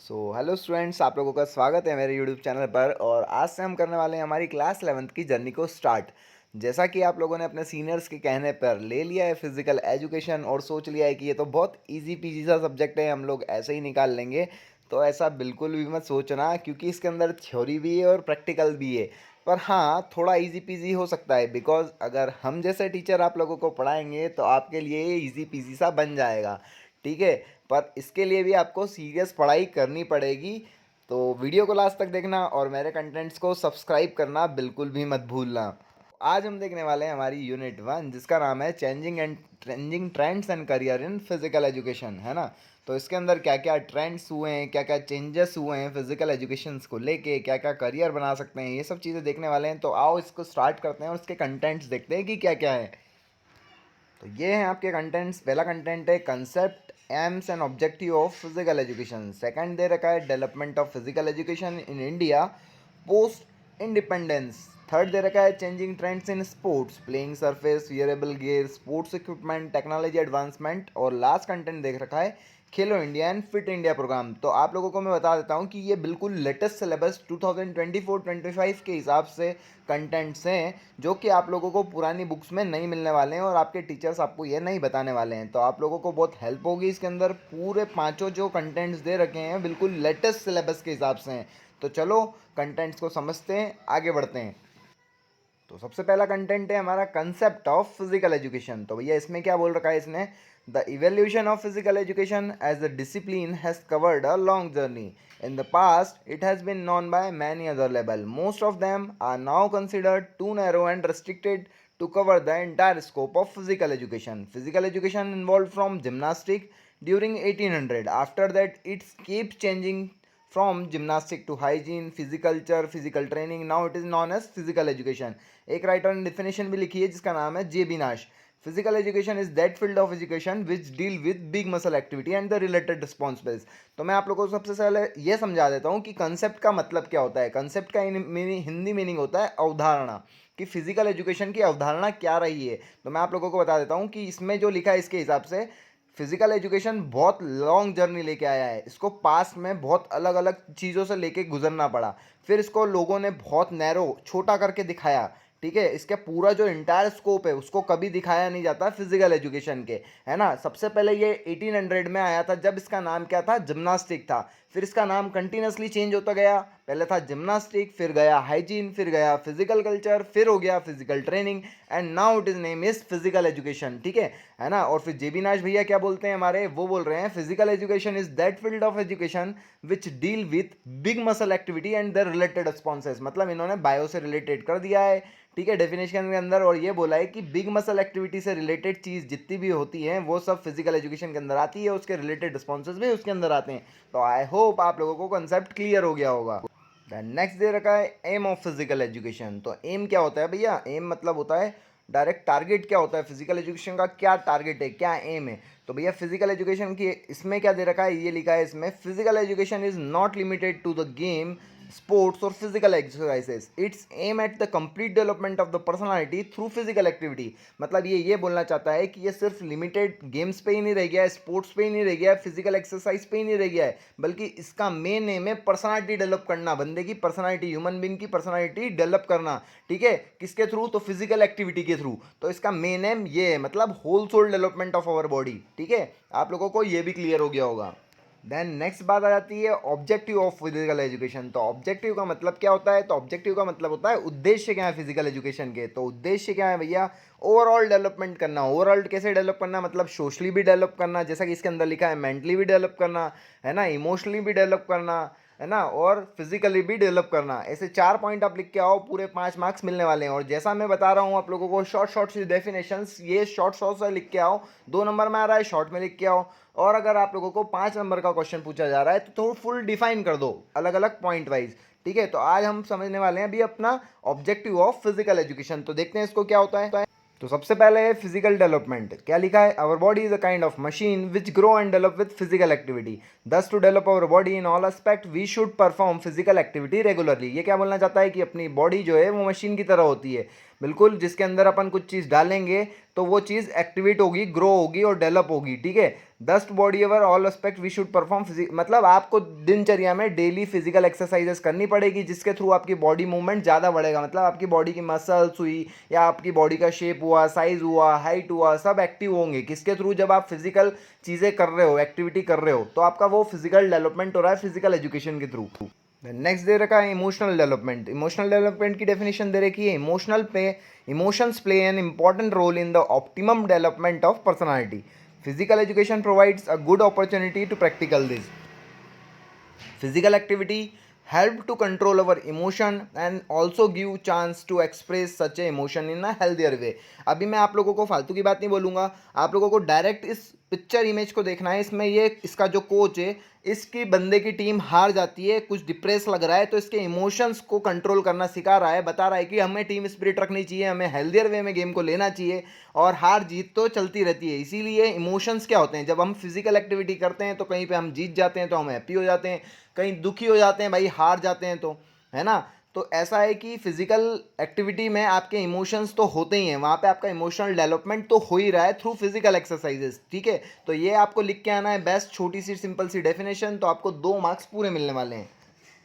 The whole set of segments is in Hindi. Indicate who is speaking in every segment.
Speaker 1: हेलो स्टूडेंट्स, आप लोगों का स्वागत है मेरे यूट्यूब चैनल पर। और आज से हम करने वाले हैं हमारी क्लास 11th की जर्नी को स्टार्ट। जैसा कि आप लोगों ने अपने सीनियर्स के कहने पर ले लिया है फिजिकल एजुकेशन और सोच लिया है कि ये तो बहुत इजी पीजी सा सब्जेक्ट है, हम लोग ऐसे ही निकाल लेंगे। तो ऐसा बिल्कुल भी मत सोचना, क्योंकि इसके अंदर थ्योरी भी है और प्रैक्टिकल भी है। पर हाँ, थोड़ा इजी पीजी हो सकता है, बिकॉज अगर हम जैसे टीचर आप लोगों को पढ़ाएंगे तो आपके लिए ये इजी पीजी सा बन जाएगा। ठीक है, पर इसके लिए भी आपको सीरियस पढ़ाई करनी पड़ेगी। तो वीडियो को लास्ट तक देखना और मेरे कंटेंट्स को सब्सक्राइब करना बिल्कुल भी मत भूलना। आज हम देखने वाले हैं हमारी यूनिट 1, जिसका नाम है changing trends and career in physical education, है ना। तो इसके अंदर क्या क्या ट्रेंड्स हुए हैं, क्या क्या चेंजेस हुए हैं फिजिकल एजुकेशन को लेके, क्या क्या करियर बना सकते हैं, ये सब चीज़ें देखने वाले हैं। तो आओ इसको स्टार्ट करते हैं और इसके कंटेंट्स देखते हैं कि क्या क्या है। तो ये हैं आपके कंटेंट्स। पहला कंटेंट है concept, aims and objective of physical education. Second दे रखा है development of physical education in India post independence. Third दे रखा है changing trends in sports, playing surface, wearable gear, sports equipment, technology advancement. और लास्ट कंटेंट देख रखा है Khelo India and fit India programme. तो आप लोगों को मैं बता देता हूँ कि ये बिल्कुल लेटेस्ट सिलेबस 2024-25 के हिसाब से कंटेंट्स हैं, जो कि आप लोगों को पुरानी बुक्स में नहीं मिलने वाले हैं और आपके टीचर्स आपको ये नहीं बताने वाले हैं। तो आप लोगों को बहुत हेल्प होगी इसके अंदर। पूरे पांचों जो कंटेंट्स दे रखे हैं बिल्कुल लेटेस्ट सिलेबस के हिसाब से हैं। तो चलो कंटेंट्स को समझते हैं, आगे बढ़ते हैं। तो सबसे पहला कंटेंट है हमारा कंसेप्ट ऑफ फिजिकल एजुकेशन। तो भैया इसमें क्या बोल रखा है इसने, the evolution of physical education as a discipline has covered a long journey. In the past it has been known by many other level, most of them are now considered too narrow and restricted to cover the entire scope of physical education. Physical education involved from gymnastic during 1800. After that, it keeps changing from gymnastic to hygiene, physiculture, physical training. Now it is known as physical education. एक राइटर ने डिफिनेशन भी लिखी है जिसका नाम है J B Nash. Physical education is that field of education which deal with big muscle activity and the related responsibles. तो मैं आप लोगों को सबसे पहले ये समझा देता हूँ कि कंसेप्ट का मतलब क्या होता है। कंसेप्ट का हिंदी मीनिंग होता है अवधारणा, कि फिजिकल एजुकेशन की अवधारणा क्या रही है। तो मैं आप लोगों को बता देता हूँ कि इसमें जो लिखा है इसके हिसाब से फिजिकल एजुकेशन बहुत लॉन्ग जर्नी लेके आया है। इसको पास्ट में बहुत अलग अलग चीज़ों से लेके गुजरना पड़ा, फिर इसको लोगों ने बहुत नैरो छोटा करके दिखाया। ठीक है, इसके पूरा जो इंटायर स्कोप है उसको कभी दिखाया नहीं जाता फिजिकल एजुकेशन के, है ना। सबसे पहले ये 1800 में आया था, जब इसका नाम क्या था, जिम्नास्टिक था। फिर इसका नाम कंटिन्यूसली चेंज होता गया, पहले था जिम्नास्टिक, फिर गया हाइजीन, फिर गया फिजिकल कल्चर, फिर हो गया physical training, and now it is name is physical education. ठीक है ना। और फिर जेबीनाश भैया क्या बोलते हैं हमारे, वो बोल रहे हैं physical education is that field of education which deal with big muscle activity and the related responses. मतलब इन्होंने बायो से रिलेटेड कर दिया है, ठीक है, डेफिनेशन के अंदर। और ये बोला है कि बिग मसल एक्टिविटी से रिलेटेड चीज़ जितनी भी होती हैं वो सब फिजिकल एजुकेशन के अंदर आती है, उसके रिलेटेड रिस्पॉन्सेज भी उसके अंदर आते हैं। तो आई होप आप लोगों को कंसेप्ट क्लियर हो गया होगा। नेक्स्ट दे रखा है एम ऑफ फिजिकल एजुकेशन। तो एम क्या होता है भैया, एम मतलब होता है डायरेक्ट टारगेट। क्या होता है फिजिकल एजुकेशन का, क्या टारगेट है, क्या एम है। तो भैया फिजिकल एजुकेशन की इसमें क्या दे रखा है, ये लिखा है इसमें, physical education is not limited to the game, sports और physical exercises. It's aim at the complete development of the personality through physical activity. मतलब ये बोलना चाहता है कि ये सिर्फ लिमिटेड गेम्स पे ही नहीं रह गया है, स्पोर्ट्स पे ही नहीं रह गया है, फिजिकल एक्सरसाइज पे ही नहीं रह गया है, बल्कि इसका मेन एम है पर्सनालिटी डेवलप करना, बंदे की पर्सनालिटी, ह्यूमन बींग की पर्सनालिटी डेवलप करना। ठीक है, किसके थ्रू, तो फिजिकल एक्टिविटी के थ्रू। तो इसका मेन एम ये है, मतलब whole soul development of our body. ठीक है, आप लोगों को ये भी क्लियर हो गया होगा। देन नेक्स्ट बात आ जाती है ऑब्जेक्टिव ऑफ फिजिकल एजुकेशन। तो ऑब्जेक्टिव का मतलब क्या होता है, तो ऑब्जेक्टिव का मतलब होता है उद्देश्य क्या है फिजिकल एजुकेशन के। तो उद्देश्य क्या है भैया, ओवरऑल डेवलपमेंट करना। ओवरऑल कैसे डेवलप करना, मतलब सोशली भी डेवलप करना, जैसा कि इसके अंदर लिखा है, मेंटली भी डेवलप करना, है ना, इमोशनली भी डेवलप करना, है ना, और फिजिकली भी डेवलप करना। ऐसे 4 पॉइंट आप लिख के आओ, पूरे 5 मार्क्स मिलने वाले हैं। और जैसा मैं बता रहा हूँ आप लोगों को, शॉर्ट शॉर्ट सी डेफिनेशंस, ये शॉर्ट शॉर्ट से लिख के आओ। 2 नंबर में आ रहा है, शॉर्ट में लिख के आओ। और अगर आप लोगों को 5 नंबर का क्वेश्चन पूछा जा रहा है तो थोड़ा फुल डिफाइन कर दो, अलग अलग पॉइंट वाइज। ठीक है, तो आज हम समझने वाले हैं अभी अपना ऑब्जेक्टिव ऑफ फिजिकल एजुकेशन। तो देखते हैं इसको क्या होता है। तो सबसे पहले है फिजिकल डेवलपमेंट। क्या लिखा है, our body is a kind of machine which grow and develop with physical activity. Thus to develop our body in all aspect we should perform physical activity regularly. ये क्या बोलना चाहता है कि अपनी बॉडी जो है वो मशीन की तरह होती है, बिल्कुल, जिसके अंदर अपन कुछ चीज़ डालेंगे तो वो चीज़ एक्टिवेट होगी, ग्रो होगी और डेवलप होगी, ठीक है। Thus body our all aspect we should perform मतलब आपको दिनचर्या में डेली फिजिकल एक्सरसाइजेस करनी पड़ेगी, जिसके थ्रू आपकी बॉडी मूवमेंट ज़्यादा बढ़ेगा। मतलब आपकी बॉडी की मसल्स हुई या आपकी बॉडी का शेप हुआ, साइज हुआ, हाइट हुआ, सब एक्टिव होंगे। किसके थ्रू? जब आप फिजिकल चीज़ें कर रहे हो, एक्टिविटी कर रहे हो, तो आपका वो फिजिकल डेवलपमेंट हो रहा है फिजिकल एजुकेशन के थ्रू। नेक्स्ट दे रखा है इमोशनल डेवलपमेंट। इमोशनल डेवलपमेंट की डेफिनेशन दे रखी है, emotions play an important role in the optimum development of personality. Physical education provides a good opportunity to practical this. Physical activity help to control our emotion and also give chance to express such a emotion in a healthier way। अभी मैं आप लोगों को फालतू की बात नहीं बोलूँगा, आप लोगों को डायरेक्ट इस पिक्चर इमेज को देखना है। इसमें ये इसका जो कोच है, इसकी बंदे की टीम हार जाती है, कुछ डिप्रेस लग रहा है, तो इसके इमोशंस को कंट्रोल करना सिखा रहा है, बता रहा है कि हमें टीम स्पिरिट रखनी चाहिए, हमें हेल्दियर वे में गेम को लेना चाहिए, और हार जीत तो चलती रहती है। इसीलिए इमोशंस क्या होते हैं, जब हम फिजिकल एक्टिविटी करते हैं तो कहीं पे हम जीत जाते हैं तो हम हैप्पी हो जाते हैं, कहीं दुखी हो जाते हैं भाई, हार जाते हैं तो, है ना। तो ऐसा है कि फिजिकल एक्टिविटी में आपके इमोशंस तो होते ही हैं, वहाँ पे आपका इमोशनल डेवलपमेंट तो हो ही रहा है थ्रू फिजिकल एक्सरसाइजेस, ठीक है। तो ये आपको लिख के आना है, बेस्ट छोटी सी सिंपल सी डेफिनेशन, तो आपको 2 मार्क्स पूरे मिलने वाले हैं।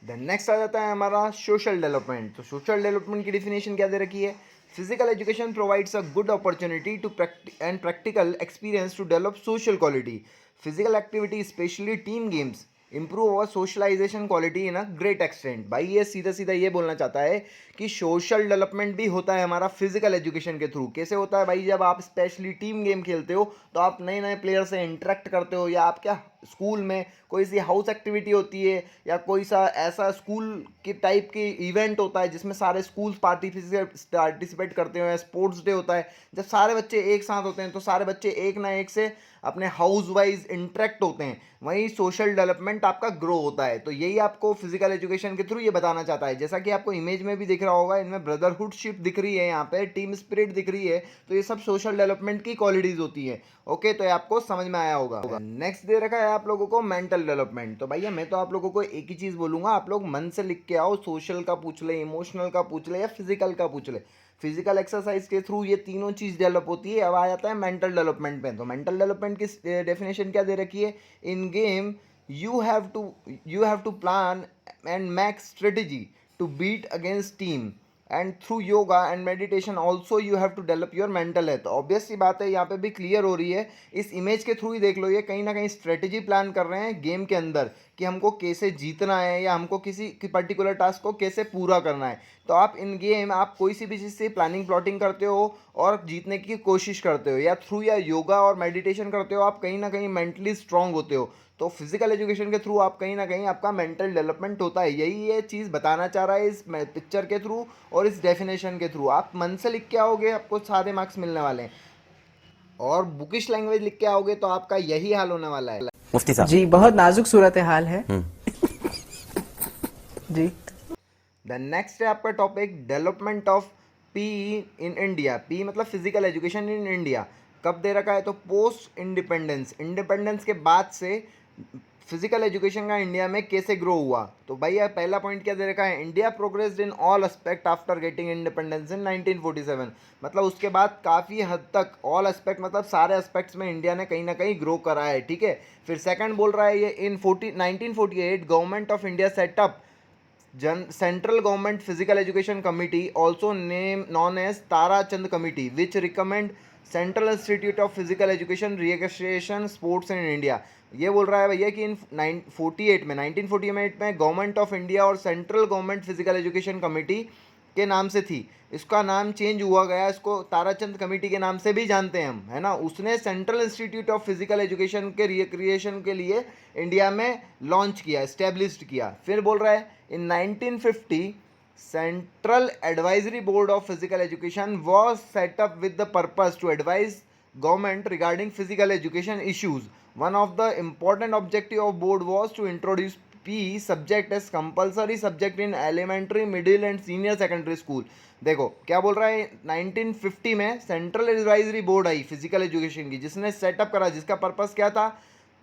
Speaker 1: देन नेक्स्ट आ जाता है हमारा सोशल डेवलपमेंट। तो सोशल डेवलपमेंट की डेफिनेशन क्या दे रखी है? Physical education provides a good opportunity to practical experience to develop social quality. Physical activity specially team games improve our socialization quality in a great extent. भाई ये सीधा सीधा ये बोलना चाहता है कि सोशल डेवलपमेंट भी होता है हमारा फिजिकल एजुकेशन के थ्रू। कैसे होता है भाई? जब आप स्पेशली टीम गेम खेलते हो तो आप नए नए प्लेयर से इंटरेक्ट करते हो, या आप क्या स्कूल में कोई सी हाउस एक्टिविटी होती है या कोई सा ऐसा स्कूल के टाइप की इवेंट होता है जिसमें सारे स्कूल्स पार्टिसिपेट करते हो, या स्पोर्ट्स डे होता है, जब सारे बच्चे एक साथ होते हैं तो सारे बच्चे एक ना एक से अपने हाउस वाइज इंटरेक्ट होते हैं, वहीं सोशल डेवलपमेंट आपका ग्रो होता है। तो यही आपको फिजिकल एजुकेशन के थ्रू ये बताना चाहता है। जैसा कि आपको इमेज में भी दिख रहा होगा, इनमें ब्रदरहुडशिप दिख रही है, यहाँ पे टीम स्पिरिट दिख रही है, तो ये सब सोशल डेवलपमेंट की क्वालिटीज होती है। ओके, तो ये आपको समझ में आया होगा। नेक्स्ट दे रखा है आप लोगों को मेंटल डेवलपमेंट। तो भैया मैं तो आप लोगों को एक ही चीज़ बोलूँगा, आप लोग मन से लिख के आओ, सोशल का पूछ ले, इमोशनल का पूछ ले, या फिजिकल का पूछ ले। फिजिकल एक्सरसाइज के थ्रू ये तीनों चीज़ डेवलप होती है। अब आ जाता है मेंटल डेवलपमेंट पे। तो मेंटल डेवलपमेंट की डेफिनेशन क्या दे रखी है? In game you have to you have to plan and make strategy to beat against team, and through yoga and meditation also you have to develop your mental health. Obvious सी बात है, यहाँ पे भी क्लियर हो रही है, इस इमेज के थ्रू ही देख लो, ये कहीं ना कहीं स्ट्रेटेजी प्लान कर रहे हैं गेम के अंदर कि हमको कैसे जीतना है, या हमको किसी पर्टिकुलर टास्क को कैसे पूरा करना है। तो आप इन गेम आप कोई सी भी चीज़ से प्लानिंग प्लॉटिंग करते हो और जीतने की कोशिश करते हो, या थ्रू या योगा और मेडिटेशन करते हो, आप कहीं ना कहीं मेंटली स्ट्रांग होते हो। तो फिजिकल एजुकेशन के थ्रू आप कहीं ना कहीं आपका मेंटल डेवलपमेंट होता है। यही ये चीज़ बताना चाह रहा है इस पिक्चर के थ्रू और इस डेफिनेशन के थ्रू। आप मन से लिख के आओगे, आपको सारे मार्क्स मिलने वाले हैं, और बुकिश लैंग्वेज लिख के आओगे तो आपका यही हाल होने वाला है।
Speaker 2: मुफ्ती साहब
Speaker 3: जी बहुत नाजुक सूरत हाल है जी।
Speaker 1: द नेक्स्ट है आपका topic development of P in India. P मतलब फिजिकल एजुकेशन इन इंडिया। कब दे रखा है? तो पोस्ट इंडिपेंडेंस, इंडिपेंडेंस के बाद से फिजिकल एजुकेशन का इंडिया में कैसे ग्रो हुआ। तो भाई यार पहला पॉइंट क्या दे रखा है? India progressed in all aspect after getting independence in 1947। मतलब उसके बाद काफ़ी हद तक ऑल एस्पेक्ट मतलब सारे एस्पेक्ट्स में इंडिया ने कहीं ना कहीं ग्रो करा है, ठीक है। फिर सेकंड बोल रहा है ये इन 1948 government of India setup Central Government Physical Education Committee, also known as Tarachand Committee, which recommend Central Institute of Physical Education Recreation Sports in India। ये बोल रहा है भैया कि इन 1948 में गवर्नमेंट ऑफ इंडिया और central government physical education committee के नाम से थी, इसका नाम चेंज हुआ गया, इसको ताराचंद कमेटी के नाम से भी जानते हैं हम, है ना। उसने central institute of physical education के रिक्रिएशन के लिए इंडिया में लॉन्च किया, इस्टेब्लिश्ड किया। फिर बोल रहा है in 1950 central advisory board of physical education was set up with the purpose to advise government regarding physical education issues. One of the important objective of board was to introduce PE subject as compulsory subject in elementary, middle and senior secondary school। देखो क्या बोल रहा है, 1950 में सेंट्रल एडवाइजरी बोर्ड आई फिजिकल एजुकेशन की, जिसने सेटअप करा, जिसका पर्पस क्या था?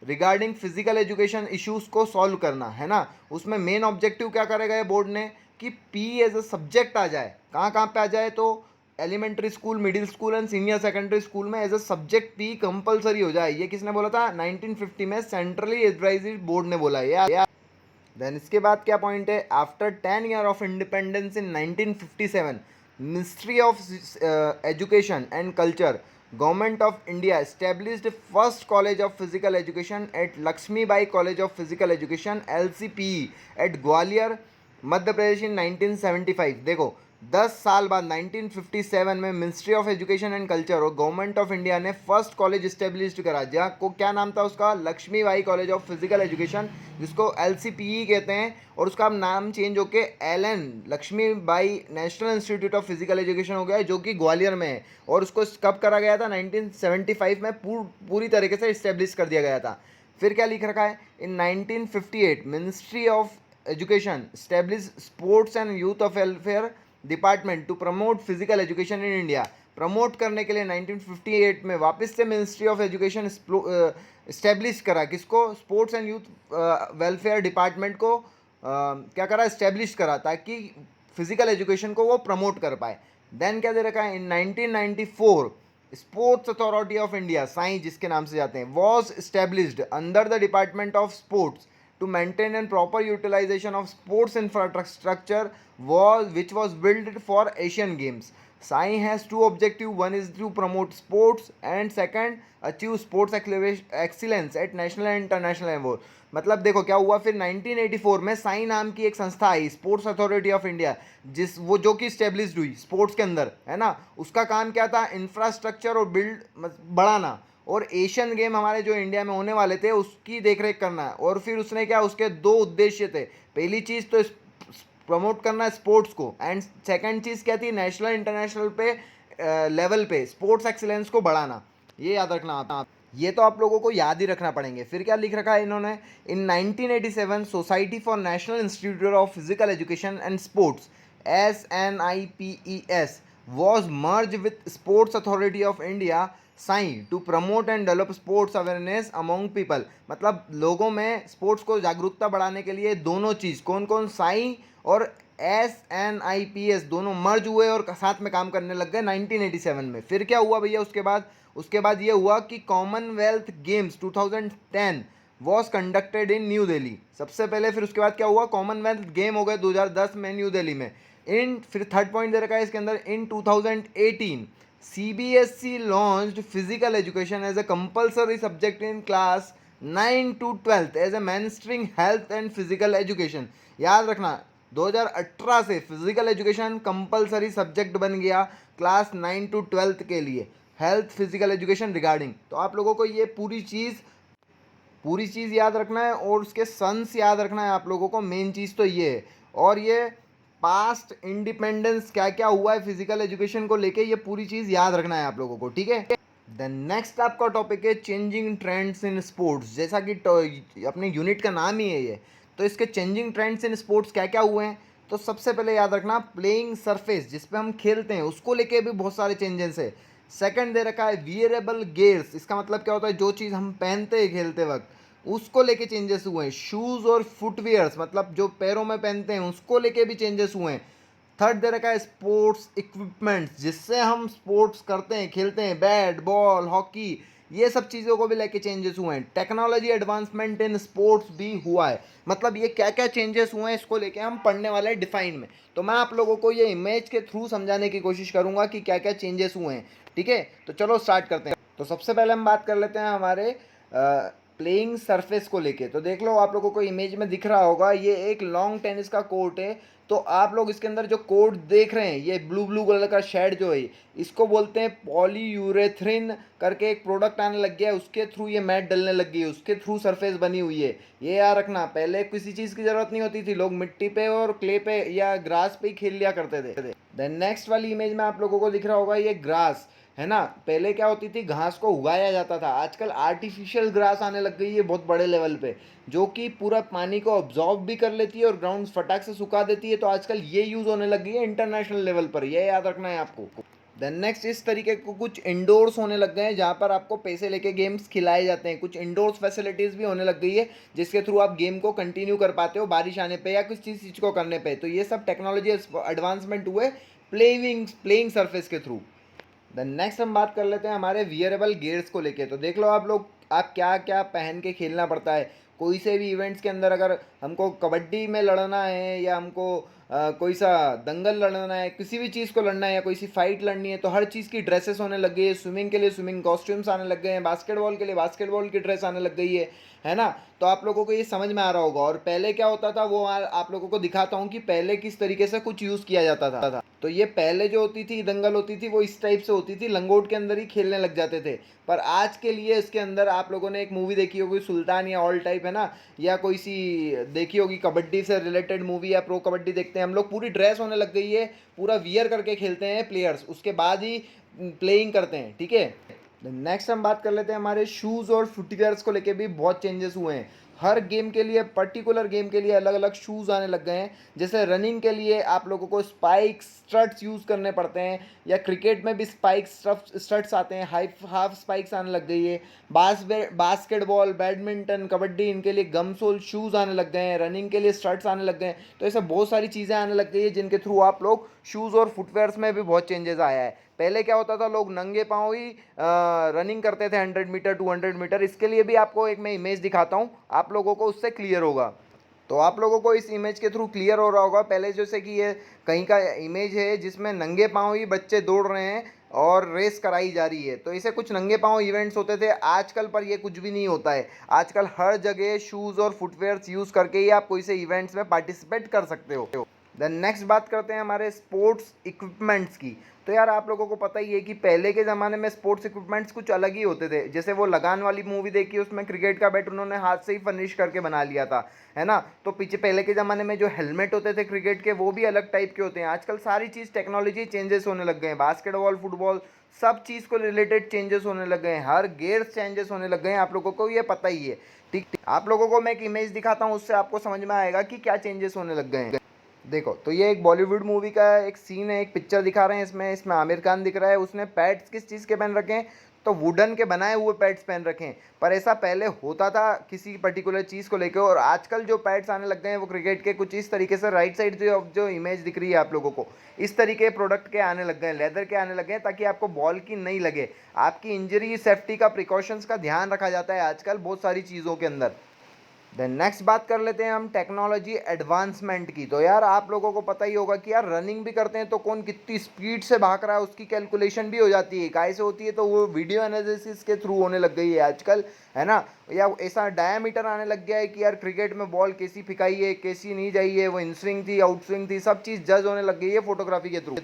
Speaker 1: रिगार्डिंग फिजिकल एजुकेशन इश्यूज को सॉल्व करना, है ना। उसमें मेन ऑब्जेक्टिव क्या करेगा ये बोर्ड ने कि पी एज अ सब्जेक्ट आ जाए। कहाँ कहाँ पे आ जाए? तो elementary school, middle school and senior secondary school में एज अ सब्जेक्ट भी कंपलसरी हो जाए। ये किसने बोला था? 1950 में सेंट्रली एडवाइजरी बोर्ड ने बोला है। देन इसके बाद क्या पॉइंट है? After 10 year of independence in 1957 ministry of education and culture government of India established first college of physical education at Laxmibai college of physical education LCPE at Gwalior Madhya Pradesh in 1975। देखो 10 साल बाद 1957 में ministry of education and culture और गवर्नमेंट ऑफ इंडिया ने फर्स्ट कॉलेज इस्टेब्लिश करा, जहाँ को क्या नाम था उसका? Laxmibai college of physical education, जिसको LCPE कहते हैं, और उसका नाम चेंज होके LN Laxmibai national institute of physical education हो गया है, जो कि ग्वालियर में है। और उसको कब करा गया था? 1975 में पूरी तरीके से इस्टेब्लिश कर दिया गया था। फिर क्या लिख रखा है? In 1958 ministry of education establish sports and youth of welfare department to promote physical education in India. Promote करने के लिए 1958 में वापस से मिनिस्ट्री ऑफ एजुकेशन इस्टेब्लिश करा, किसको? Sports and youth welfare department को क्या करा? इस्टेब्लिश करा, ताकि फिजिकल एजुकेशन को वो प्रमोट कर पाए। देन क्या दे रखा है? इन 1994 sports authority of India, Sai जिसके नाम से जाते हैं, was established under the department of sports to maintain and proper utilization of sports infrastructure which was built for Asian Games. SAI has two objectives. One is to promote sports and second achieve sports excellence at national and international level. मतलब देखो क्या हुआ फिर 1984 में साई नाम की एक संस्था आई, स्पोर्ट्स अथॉरिटी ऑफ इंडिया, जो कि स्टेब्लिश्ड हुई स्पोर्ट्स के अंदर, है ना। उसका काम क्या था? इंफ्रास्ट्रक्चर और बिल्ड बढ़ाना, और एशियन गेम हमारे जो इंडिया में होने वाले थे उसकी देखरेख करना है। और फिर उसने क्या, उसके दो उद्देश्य थे। पहली चीज़ तो प्रमोट करना स्पोर्ट्स को, एंड सेकंड चीज़ क्या थी? नेशनल इंटरनेशनल पे लेवल पे स्पोर्ट्स एक्सीलेंस को बढ़ाना। ये याद रखना आप, ये तो आप लोगों को याद ही रखना पड़ेंगे। फिर क्या लिख रखा है इन्होंने? इन 1987 society for national institute of physical education and sports SNIPES was merged with sports authority of India Sai to promote and develop sports awareness among people. मतलब लोगों में स्पोर्ट्स को जागरूकता बढ़ाने के लिए दोनों चीज़, कौन कौन? साई और SNIPES दोनों मर्ज हुए और साथ में काम करने लग गए 1987 में। फिर क्या हुआ भैया उसके बाद ये हुआ कि Commonwealth games 2010 was conducted in new Delhi सबसे पहले। फिर उसके बाद क्या हुआ? कॉमनवेल्थ गेम हो गए 2010 में न्यू दिल्ली में। फिर थर्ड पॉइंट दे रखा है इसके अंदर, इन 2018 CBSE launched physical education as a compulsory subject in class 9 to 12th as a mainstream health and physical education। याद रखना 2018 से फिजिकल एजुकेशन कंपलसरी सब्जेक्ट बन गया क्लास 9 to 12th के लिए, हेल्थ फिजिकल एजुकेशन रिगार्डिंग। तो आप लोगों को ये पूरी चीज़ याद रखना है, और उसके सन्स याद रखना है आप लोगों को। मेन चीज़ तो ये है, और ये पास्ट इंडिपेंडेंस क्या क्या हुआ है फिजिकल एजुकेशन को लेके, ये पूरी चीज़ याद रखना है आप लोगों को, ठीक है। देन नेक्स्ट आपका टॉपिक है चेंजिंग ट्रेंड्स इन स्पोर्ट्स। जैसा कि अपने यूनिट का नाम ही है ये, तो इसके चेंजिंग ट्रेंड्स इन स्पोर्ट्स क्या क्या हुए हैं? तो सबसे पहले याद रखना प्लेइंग सरफेस, जिस पे हम खेलते हैं, उसको लेके भी बहुत सारे चेंजेस है। सेकंड दे रखा है वियरेबल गेयर्स। इसका मतलब क्या होता है? जो चीज़ हम पहनते हैं खेलते वक्त, उसको लेके चेंजेस हुए हैं। शूज़ और फुटवेयर्स, मतलब जो पैरों में पहनते हैं, उसको लेके भी चेंजेस हुए हैं। थर्ड दे रखा है स्पोर्ट्स इक्विपमेंट्स, जिससे हम स्पोर्ट्स करते हैं, खेलते हैं, बैट बॉल हॉकी, ये सब चीज़ों को भी लेके चेंजेस हुए हैं। टेक्नोलॉजी एडवांसमेंट इन स्पोर्ट्स भी हुआ है। मतलब ये क्या क्या चेंजेस हुए हैं, इसको लेके हम पढ़ने वाले हैं डिफाइन में। तो मैं आप लोगों को ये इमेज के थ्रू समझाने की कोशिश करूंगा कि क्या क्या चेंजेस हुए हैं, ठीक है। तो चलो स्टार्ट करते हैं। तो सबसे पहले हम बात कर लेते हैं हमारे प्लेइंग सरफेस को लेके। तो देख लो, आप लोगों को इमेज में दिख रहा होगा, ये एक लॉन्ग टेनिस का कोर्ट है। तो आप लोग इसके अंदर जो कोर्ट देख रहे हैं, ये ब्लू कलर का शेड जो है, इसको बोलते हैं पॉलीयूरेथ्रिन करके एक प्रोडक्ट आने लग गया है, उसके थ्रू ये मैट डलने लग गई है, उसके थ्रू सरफेस बनी हुई है। ये याद रखना, पहले किसी चीज़ की ज़रूरत नहीं होती थी, लोग मिट्टी पे और क्ले पे या ग्रास पे ही खेल लिया करते थे। देन नेक्स्ट वाली इमेज में आप लोगों को दिख रहा होगा, ये ग्रास है ना। पहले क्या होती थी, घास को उगाया जाता था, आजकल आर्टिफिशियल ग्रास आने लग गई है बहुत बड़े लेवल पे, जो कि पूरा पानी को ऑब्जॉर्व भी कर लेती है और ग्राउंड फटाक से सुखा देती है। तो आजकल ये यूज़ होने लग गई है इंटरनेशनल लेवल पर, ये याद रखना है आपको। देन नेक्स्ट, इस तरीके को कुछ इंडोर्स होने लग गए हैं, जहाँ पर आपको पैसे लेके गेम्स खिलाए जाते हैं। कुछ इंडोर्स फैसिलिटीज़ भी होने लग गई है, जिसके थ्रू आप गेम को कंटिन्यू कर पाते हो बारिश आने पे या कुछ चीज़ को करने पे। तो ये सब टेक्नोलॉजी एडवांसमेंट हुए प्लेइंग सरफेस के थ्रू। देन नेक्स्ट हम बात कर लेते हैं हमारे वियरेबल गियर्स को लेके। तो देख लो आप लोग, आप क्या क्या पहन के खेलना पड़ता है। कोई से भी इवेंट्स के अंदर अगर हमको कबड्डी में लड़ना है या हमको कोई सा दंगल लड़ना है, किसी भी चीज़ को लड़ना है या कोई सी फाइट लड़नी है, तो हर चीज़ की ड्रेसेस होने लग गई है। स्विमिंग के लिए स्विमिंग कॉस्ट्यूम्स आने लग गए हैं, बास्केटबॉल के लिए बास्केटबॉल की ड्रेस आने लग गई है ना। तो आप लोगों को ये समझ में आ रहा होगा। और पहले क्या होता था वो आप लोगों को दिखाता हूँ कि पहले किस तरीके से कुछ यूज़ किया जाता था। तो ये पहले जो होती थी दंगल होती थी वो इस टाइप से होती थी, लंगोट के अंदर ही खेलने लग जाते थे। पर आज के लिए इसके अंदर आप लोगों ने एक मूवी देखी होगी सुल्तान या ऑल टाइप, है ना, या कोई सी देखी होगी कबड्डी से रिलेटेड मूवी या प्रो कबड्डी देखते हैं हम लोग, पूरी ड्रेस होने लग गई है, पूरा वियर करके खेलते हैं प्लेयर्स, उसके बाद ही प्लेइंग करते हैं, ठीक है। नेक्स्ट हम बात कर लेते हैं हमारे शूज़ और फुटवेयर्स को लेके भी बहुत चेंजेस हुए हैं। हर गेम के लिए, पर्टिकुलर गेम के लिए अलग अलग शूज़ आने लग गए हैं। जैसे रनिंग के लिए आप लोगों को स्पाइक्स स्ट्रट्स यूज़ करने पड़ते हैं, या क्रिकेट में भी स्पाइक्स स्ट्रट्स आते हैं, हाफ स्पाइक्स आने लग गई है। बास्केटबॉल, बैडमिंटन, कबड्डी, इनके लिए गम सोल शूज़ आने लग गए हैं। रनिंग के लिए स्ट्रट्स आने लग गए हैं। तो ऐसे बहुत सारी चीज़ें आने लग गई है जिनके थ्रू आप लोग शूज़ और फुटवेयर्स में भी बहुत चेंजेस आया है। पहले क्या होता था, लोग नंगे पाँव ही रनिंग करते थे 100 मीटर 200 मीटर। इसके लिए भी आपको एक मैं इमेज दिखाता हूँ, आप लोगों को उससे क्लियर होगा। तो आप लोगों को इस इमेज के थ्रू क्लियर हो रहा होगा। पहले जैसे कि ये कहीं का इमेज है जिसमें नंगे पाँव ही बच्चे दौड़ रहे हैं और रेस कराई जा रही है। तो इसे कुछ नंगे पाँव इवेंट्स होते थे आजकल, पर ये कुछ भी नहीं होता है। आजकल हर जगह शूज़ और फुटवेयर्स यूज़ करके ही आप कोई से इवेंट्स में पार्टिसिपेट कर सकते हो। देन नेक्स्ट बात करते हैं हमारे स्पोर्ट्स इक्विपमेंट्स की। तो यार आप लोगों को पता ही है कि पहले के ज़माने में स्पोर्ट्स इक्विपमेंट्स कुछ अलग ही होते थे। जैसे वो लगान वाली मूवी देखी, उसमें क्रिकेट का बैट उन्होंने हाथ से ही फर्निश करके बना लिया था, है ना। तो पीछे पहले के ज़माने में जो हेलमेट होते थे क्रिकेट के, वो भी अलग टाइप के होते हैं। आजकल सारी चीज़ टेक्नोलॉजी चेंजेस होने लग गए हैं। बास्केटबॉल, फुटबॉल, सब चीज़ को रिलेटेड चेंजेस होने लग गए हैं। हर गेयर चेंजेस होने लग गए हैं, आप लोगों को ये पता ही है, ठीक। आप लोगों को मैं एक इमेज दिखाता हूँ, उससे आपको समझ में आएगा कि क्या चेंजेस होने लग गए हैं। देखो, तो ये एक बॉलीवुड मूवी का एक सीन है, एक पिक्चर दिखा रहे हैं। इसमें आमिर खान दिख रहा है। उसने पैड्स किस चीज़ के पहन रखे हैं, तो वुडन के बनाए हुए पैड्स पहन रखे हैं। पर ऐसा पहले होता था किसी पर्टिकुलर चीज़ को लेकर। और आजकल जो पैड्स आने लग गए हैं वो क्रिकेट के कुछ इस तरीके से, राइट साइड जो इमेज दिख रही है आप लोगों को, इस तरीके प्रोडक्ट के आने लग गए हैं, लेदर के आने लगे हैं, ताकि आपको बॉल की नहीं लगे। आपकी इंजरी सेफ्टी का, प्रिकॉशंस का ध्यान रखा जाता है आजकल बहुत सारी चीज़ों के अंदर। देन नेक्स्ट बात कर लेते हैं हम टेक्नोलॉजी एडवांसमेंट की। तो यार आप लोगों को पता ही होगा कि यार रनिंग भी करते हैं तो कौन कितनी स्पीड से भाग रहा है उसकी कैलकुलेशन भी हो जाती है। काहे से होती है, तो वो वीडियो एनालिसिस के थ्रू होने लग गई है आजकल, है ना। या ऐसा डायमीटर आने लग गया है कि यार क्रिकेट में बॉल कैसी फिकाई है, कैसी नहीं जाई है, वो इन स्विंग थी, आउट स्विंग थी, सब चीज़ जज होने लग गई है फोटोग्राफी के थ्रू।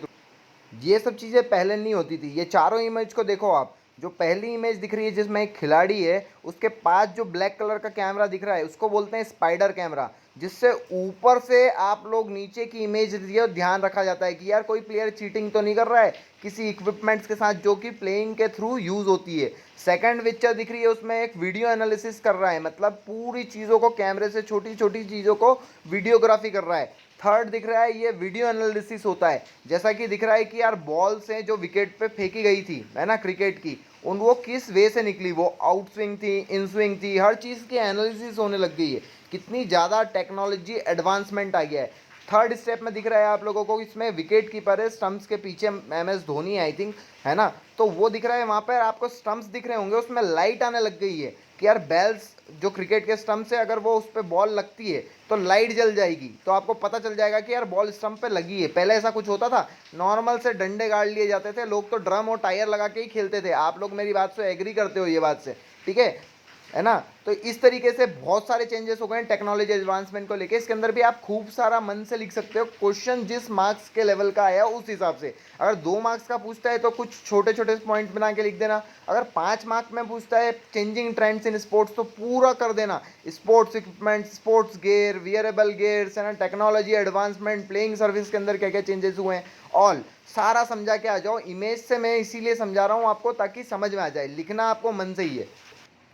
Speaker 1: ये सब चीज़ें पहले नहीं होती थी। ये चारों इमेज को देखो आप। जो पहली इमेज दिख रही है जिसमें एक खिलाड़ी है, उसके पास जो ब्लैक कलर का कैमरा दिख रहा है उसको बोलते हैं स्पाइडर कैमरा, जिससे ऊपर से आप लोग नीचे की इमेज ध्यान रखा जाता है कि यार कोई प्लेयर चीटिंग तो नहीं कर रहा है किसी इक्विपमेंट्स के साथ जो कि प्लेइंग के थ्रू यूज़ होती है। सेकंड पिक्चर दिख रही है उसमें एक वीडियो एनालिसिस कर रहा है, मतलब पूरी चीज़ों को कैमरे से, छोटी छोटी चीज़ों को वीडियोग्राफी कर रहा है। थर्ड दिख रहा है ये वीडियो एनालिसिस होता है, जैसा कि दिख रहा है कि यार बॉल्स हैं जो विकेट पे फेंकी गई थी, है ना, क्रिकेट की, उन वो किस वे से निकली, वो आउट स्विंग थी, इन स्विंग थी, हर चीज़ की एनालिसिस होने लग गई है। कितनी ज़्यादा टेक्नोलॉजी एडवांसमेंट आ गया है। थर्ड स्टेप में दिख रहा है आप लोगों को, इसमें विकेट कीपर है, स्टंप्स के पीछे MS धोनी आई थिंक, है ना। तो वो दिख रहा है, वहाँ पर आपको स्टंप्स दिख रहे होंगे, उसमें लाइट आने लग गई है कि यार बेल्स जो क्रिकेट के स्टंप से अगर वो उस पर बॉल लगती है तो लाइट जल जाएगी, तो आपको पता चल जाएगा कि यार बॉल स्टंप पे लगी है। पहले ऐसा कुछ होता था, नॉर्मल से डंडे गाड़ लिए जाते थे, लोग तो ड्रम और टायर लगा के ही खेलते थे। आप लोग मेरी बात से एग्री करते हो ये बात से, ठीक है ना। तो इस तरीके से बहुत सारे चेंजेस हो गए हैं टेक्नोलॉजी एडवांसमेंट को लेके। इसके अंदर भी आप खूब सारा मन से लिख सकते हो, क्वेश्चन जिस मार्क्स के लेवल का आया उस हिसाब से। अगर 2 मार्क्स का पूछता है तो कुछ छोटे छोटे पॉइंट बना के लिख देना। अगर 5 मार्क्स में पूछता है चेंजिंग ट्रेंड्स इन स्पोर्ट्स, तो पूरा कर देना, sports equipment, sports gear, wearable gears, है ना, टेक्नोलॉजी एडवांसमेंट, प्लेइंग सर्विस के अंदर क्या क्या चेंजेस हुए हैं, ऑल सारा समझा के आ जाओ। इमेज से मैं इसीलिए समझा रहा हूँ आपको ताकि समझ में आ जाए, लिखना आपको मन से ही है।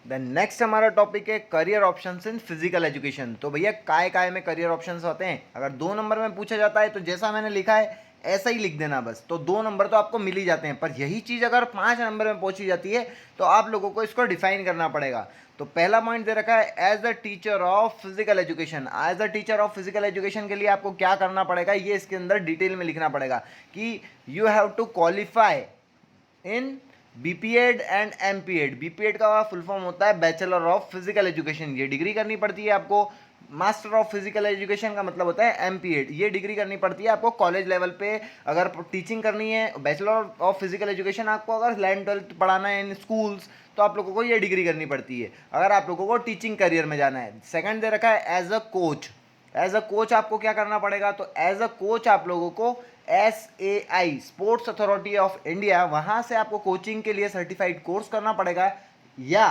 Speaker 1: देन नेक्स्ट हमारा टॉपिक है career options in physical education. तो भैया काय काय में करियर ऑप्शंस होते हैं। अगर 2 नंबर में पूछा जाता है तो जैसा मैंने लिखा है ऐसा ही लिख देना बस, तो 2 नंबर तो आपको मिल ही जाते हैं। पर यही चीज़ अगर 5 नंबर में पहुंची जाती है तो आप लोगों को इसको डिफाइन करना पड़ेगा। तो पहला पॉइंट दे रखा है as a teacher of physical education. As a teacher of physical education के लिए आपको क्या करना पड़ेगा, ये इसके अंदर डिटेल में लिखना पड़ेगा कि you have to qualify in BPEd and MPEd. BPEd का फुल फॉर्म होता है बैचलर ऑफ फिजिकल एजुकेशन, ये डिग्री करनी पड़ती है आपको। मास्टर ऑफ फिजिकल एजुकेशन का मतलब होता है एमपीएड, ये डिग्री करनी पड़ती है आपको कॉलेज लेवल पे। अगर टीचिंग करनी है, बैचलर ऑफ फिजिकल एजुकेशन आपको अगर 11th-12th पढ़ाना है इन स्कूल्स, तो आप लोगों को ये डिग्री करनी पड़ती है अगर आप लोगों को टीचिंग करियर में जाना है। सेकंड दे रखा है as a coach. As a coach आपको क्या करना पड़ेगा, तो एज अ कोच आप लोगों को SAI sports authority of India, वहाँ से आपको कोचिंग के लिए सर्टिफाइड कोर्स करना पड़ेगा, या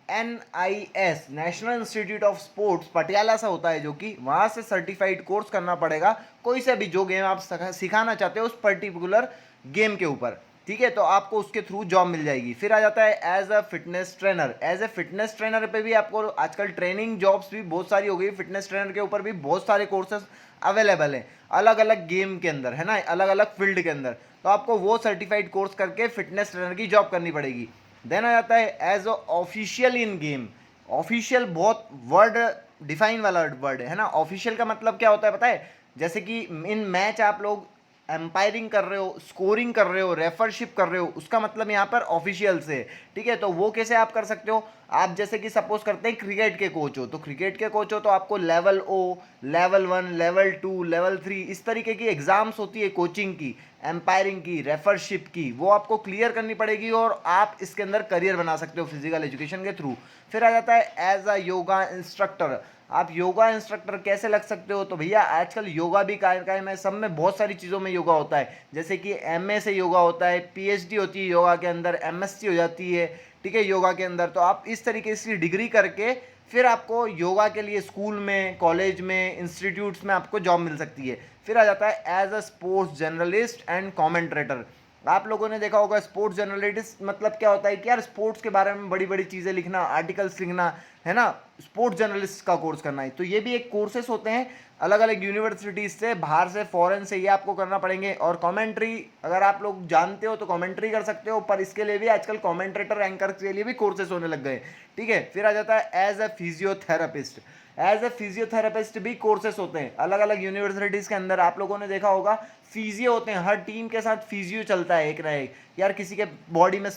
Speaker 1: NIS national institute of sports Patiala से होता है जो कि वहाँ से सर्टिफाइड कोर्स करना पड़ेगा कोई से भी जो गेम आप सिखाना चाहते हो उस पर्टिकुलर गेम के ऊपर, ठीक है। तो आपको उसके थ्रू जॉब मिल जाएगी। फिर आ जाता है as a fitness trainer. As a fitness trainer पे भी आपको आजकल ट्रेनिंग जॉब्स भी बहुत सारी हो गई, फिटनेस ट्रेनर के ऊपर भी बहुत सारे कोर्सेज अवेलेबल हैं अलग अलग गेम के अंदर, है ना, अलग अलग फील्ड के अंदर। तो आपको वो सर्टिफाइड कोर्स करके फिटनेस ट्रेनर की जॉब करनी पड़ेगी। देन आ जाता है as a official in game. Official बहुत वर्ड डिफाइन वाला वर्ड है ना। ऑफिशियल का मतलब क्या होता है पता है, जैसे कि इन मैच आप लोग एम्पायरिंग कर रहे हो, स्कोरिंग कर रहे हो, रेफरशिप कर रहे हो, उसका मतलब यहाँ पर ऑफिशियल से, ठीक है। तो वो कैसे आप कर सकते हो, आप जैसे कि सपोज करते हैं क्रिकेट के कोच हो, तो क्रिकेट के कोच हो तो आपको level O, level 1, level 2, level 3 इस तरीके की एग्जाम्स होती है कोचिंग की, एम्पायरिंग की, रेफरशिप की, वो आपको क्लियर करनी पड़ेगी और आप इसके अंदर करियर बना सकते हो फिजिकल एजुकेशन के थ्रू। फिर आ जाता है एज अ योगा इंस्ट्रक्टर। आप योगा इंस्ट्रक्टर कैसे लग सकते हो, तो भैया आजकल योगा भी काय में सब में बहुत सारी चीज़ों में योगा होता है, जैसे कि MA से योगा होता है, PhD होती है योगा के अंदर, MSc हो जाती है, ठीक है, योगा के अंदर। तो आप इस तरीके से डिग्री करके फिर आपको योगा के लिए स्कूल में, कॉलेज में, इंस्टीट्यूट्स में आपको जॉब मिल सकती है। फिर आ जाता है as a sports journalist and commentator. आप लोगों ने देखा होगा स्पोर्ट्स जर्नलिस्ट मतलब क्या होता है कि यार स्पोर्ट्स के बारे में बड़ी बड़ी चीज़ें लिखना, आर्टिकल्स लिखना, है ना, स्पोर्ट्स जर्नलिस्ट का कोर्स करना है। तो ये भी एक कोर्सेस होते हैं अलग अलग यूनिवर्सिटीज़ से, बाहर से, फॉरेन से, ये आपको करना पड़ेंगे। और कमेंट्री अगर आप लोग जानते हो तो कमेंट्री कर सकते हो, पर इसके लिए भी आजकल कमेंट्रेटर एंकर के लिए भी कोर्सेस होने लग गए, ठीक है। फिर आ जाता है as a physiotherapist. As a physiotherapist भी कोर्सेस होते हैं अलग अलग यूनिवर्सिटीज़ के अंदर। आप लोगों ने देखा होगा फिजियो होते हैं, हर टीम के साथ फिजियो चलता है एक ना एक। यार किसी के बॉडी में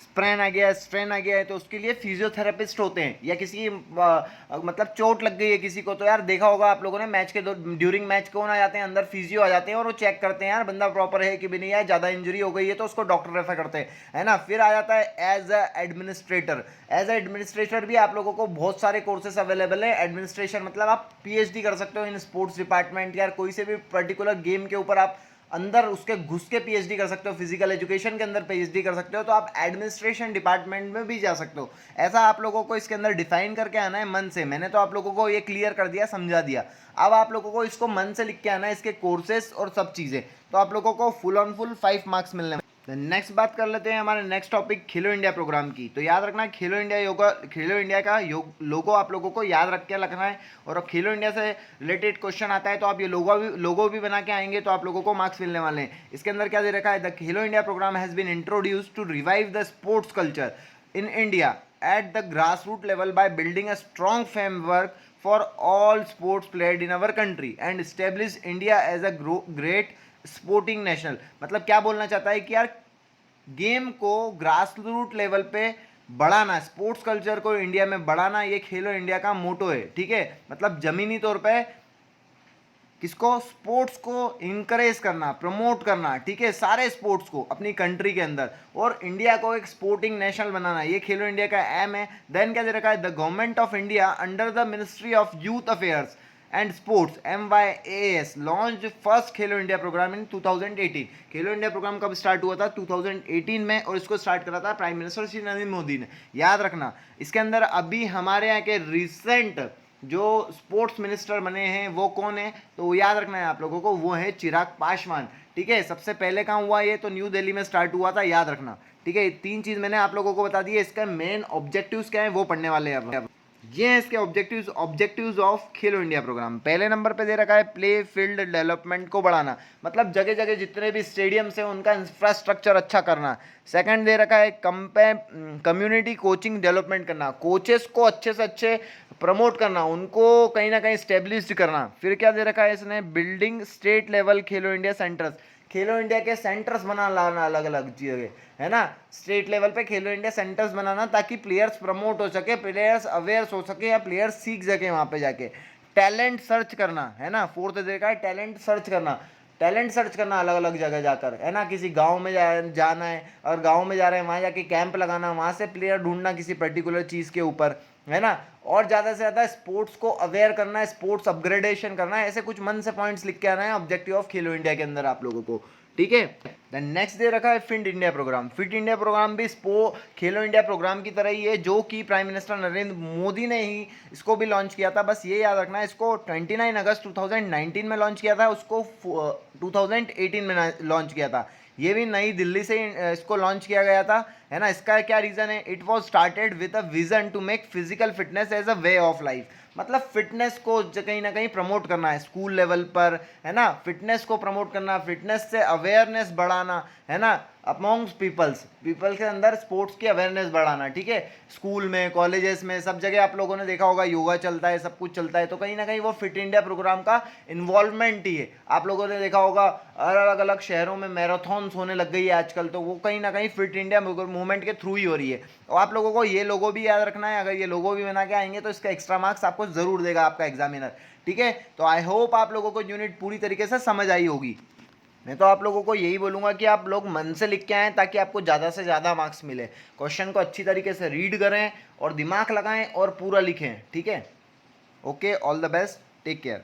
Speaker 1: स्प्रेन आ गया है, स्ट्रेन आ गया है, तो उसके लिए फिजियोथेरापिस्ट होते हैं। या किसी की मतलब चोट लग गई है किसी को, तो यार देखा होगा आप लोगों ने मैच के ड्यूरिंग मैच कौन आ जाते हैं अंदर, फिजियो आ जाते हैं और वो चेक करते हैं यार बंदा प्रॉपर है कि भी नहीं है, ज़्यादा इंजरी हो गई है तो उसको डॉक्टर रेफर करते हैं, है ना। फिर आ जाता है as a administrator. As a administrator भी आप लोगों को बहुत सारे कोर्सेस अवेलेबल है। एडमिनिस्ट्रेशन मतलब आप PhD कर सकते हो इन स्पोर्ट्स डिपार्टमेंट, यार कोई से भी पर्टिकुलर गेम के ऊपर आप अंदर उसके घुस के PhD कर सकते हो, फिजिकल एजुकेशन के अंदर PhD कर सकते हो, तो आप एडमिनिस्ट्रेशन डिपार्टमेंट में भी जा सकते हो। ऐसा आप लोगों को इसके अंदर डिफाइन करके आना है मन से। मैंने तो आप लोगों को ये क्लियर कर दिया, समझा दिया। अब आप लोगों को इसको मन से लिख के आना है, इसके कोर्सेस और सब चीज़ें, तो आप लोगों को फुल ऑन फुल 5 मार्क्स मिलने। नेक्स्ट बात कर लेते हैं हमारे नेक्स्ट टॉपिक खेलो इंडिया प्रोग्राम की। तो याद रखना खेलो इंडिया का लोगो आप लोगों को याद रख के रखना है। और खेलो इंडिया से रिलेटेड क्वेश्चन आता है तो आप ये लोगो भी बना के आएंगे तो आप लोगों को मार्क्स मिलने वाले हैं। इसके अंदर क्या दे रखा है, the Khelo India programme has been introduced to revive the sports culture in India at the grassroots level by building a strong framework for all sports played in our country and establish India as a great sporting national. मतलब क्या बोलना चाहता है कि यार गेम को ग्रास रूट लेवल पे बढ़ाना, स्पोर्ट्स कल्चर को इंडिया में बढ़ाना, ये खेलो इंडिया का मोटो है, ठीक है। मतलब जमीनी तौर पे किसको, स्पोर्ट्स को इंकरेज करना, प्रमोट करना, ठीक है, सारे स्पोर्ट्स को अपनी कंट्री के अंदर, और इंडिया को एक स्पोर्टिंग नेशनल बनाना, ये खेलो इंडिया का एम है। देन क्या दे रखा है, the government of India under the ministry of youth affairs and sports MYAS launch first Khelo India programme in 2018। Khelo India programme कब स्टार्ट हुआ था, 2018 में, और इसको स्टार्ट करा था प्राइम मिनिस्टर श्री नरेंद्र मोदी ने। याद रखना इसके अंदर अभी हमारे यहाँ के रिसेंट जो स्पोर्ट्स मिनिस्टर बने हैं वो कौन है, तो वो याद रखना है आप लोगों को, वो है चिराग पासवान, ठीक है। सबसे पहले कहाँ हुआ ये, तो न्यू दिल्ली में स्टार्ट हुआ था, याद रखना, ठीक है। 3 चीज़ मैंने आप लोगों को बता दी है, इसका मेन ऑब्जेक्टिव्स क्या है वो पढ़ने वाले हैं अब। ये हैं इसके objectives. Objectives of Khelo India programme, पहले नंबर पे दे रखा है प्ले फील्ड डेवलपमेंट को बढ़ाना, मतलब जगह जगह जितने भी स्टेडियम्स हैं उनका इंफ्रास्ट्रक्चर अच्छा करना। सेकंड दे रखा है कम्युनिटी कोचिंग डेवलपमेंट करना, कोचेस को अच्छे से अच्छे प्रमोट करना, उनको कहीं ना कहीं स्टेब्लिश करना। फिर क्या दे रखा है इसने, बिल्डिंग स्टेट लेवल खेलो इंडिया सेंटर्स, खेलो इंडिया के सेंटर्स बना लाना अलग अलग जगह, है ना, स्टेट लेवल पे खेलो इंडिया सेंटर्स बनाना, ताकि प्लेयर्स प्रमोट हो सके, प्लेयर्स अवेयर हो सके या प्लेयर्स सीख सके वहाँ पे जाके। टैलेंट सर्च करना, है ना, फोर्थ देखा है टैलेंट सर्च करना, टैलेंट सर्च करना अलग अलग जगह जाकर, है ना, किसी गांव में जाना है और गांव में जा रहे हैं, वहाँ जाके कैंप लगाना, वहाँ से प्लेयर ढूंढना किसी पर्टिकुलर चीज़ के ऊपर, है ना। और ज़्यादा से ज़्यादा स्पोर्ट्स को अवेयर करना है, स्पोर्ट्स अपग्रेडेशन करना है, ऐसे कुछ मन से पॉइंट्स लिख के आना है ऑब्जेक्टिव ऑफ खेलो इंडिया के अंदर आप लोगों को, ठीक है। देन नेक्स्ट दे रखा है fit India programme. Fit India programme भी खेलो इंडिया प्रोग्राम की तरह ही है, जो कि प्राइम मिनिस्टर नरेंद्र मोदी ने ही इसको भी लॉन्च किया था। बस ये याद रखना है, इसको 29 अगस्त 2019 में लॉन्च किया था, उसको 2018 में लॉन्च किया था। ये भी नई दिल्ली से इसको लॉन्च किया गया था, है ना। इसका क्या रीज़न है, it was started with a vision to make physical fitness as a way of life, मतलब फिटनेस को कहीं ना कहीं प्रमोट करना है स्कूल लेवल पर, है ना, फिटनेस को प्रमोट करना, फिटनेस से अवेयरनेस बढ़ाना, है ना, अमॉन्ग्स पीपल के अंदर स्पोर्ट्स की अवेयरनेस बढ़ाना, ठीक है। स्कूल में, कॉलेजेस में, सब जगह आप लोगों ने देखा होगा योगा चलता है, सब कुछ चलता है, तो कहीं ना कहीं वो फिट इंडिया प्रोग्राम का इन्वॉल्वमेंट ही है। आप लोगों ने देखा होगा अलग अलग शहरों में मैराथन्स होने लग गई है आजकल, तो वो कहीं ना कहीं फिट इंडिया मूवमेंट के थ्रू ही हो रही है। और आप लोगों को ये लोगो भी याद रखना है, अगर ये लोगो भी बना के आएंगे तो इसका एक्स्ट्रा मार्क्स आपको ज़रूर देगा आपका एग्जामिनर, ठीक है। तो आई होप आप लोगों को यूनिट पूरी तरीके से समझ आई होगी। मैं तो आप लोगों को यही बोलूँगा कि आप लोग मन से लिख के आएँ, ताकि आपको ज़्यादा से ज़्यादा मार्क्स मिले। क्वेश्चन को अच्छी तरीके से रीड करें और दिमाग लगाएं और पूरा लिखें, ठीक है। Okay, all the best, take care.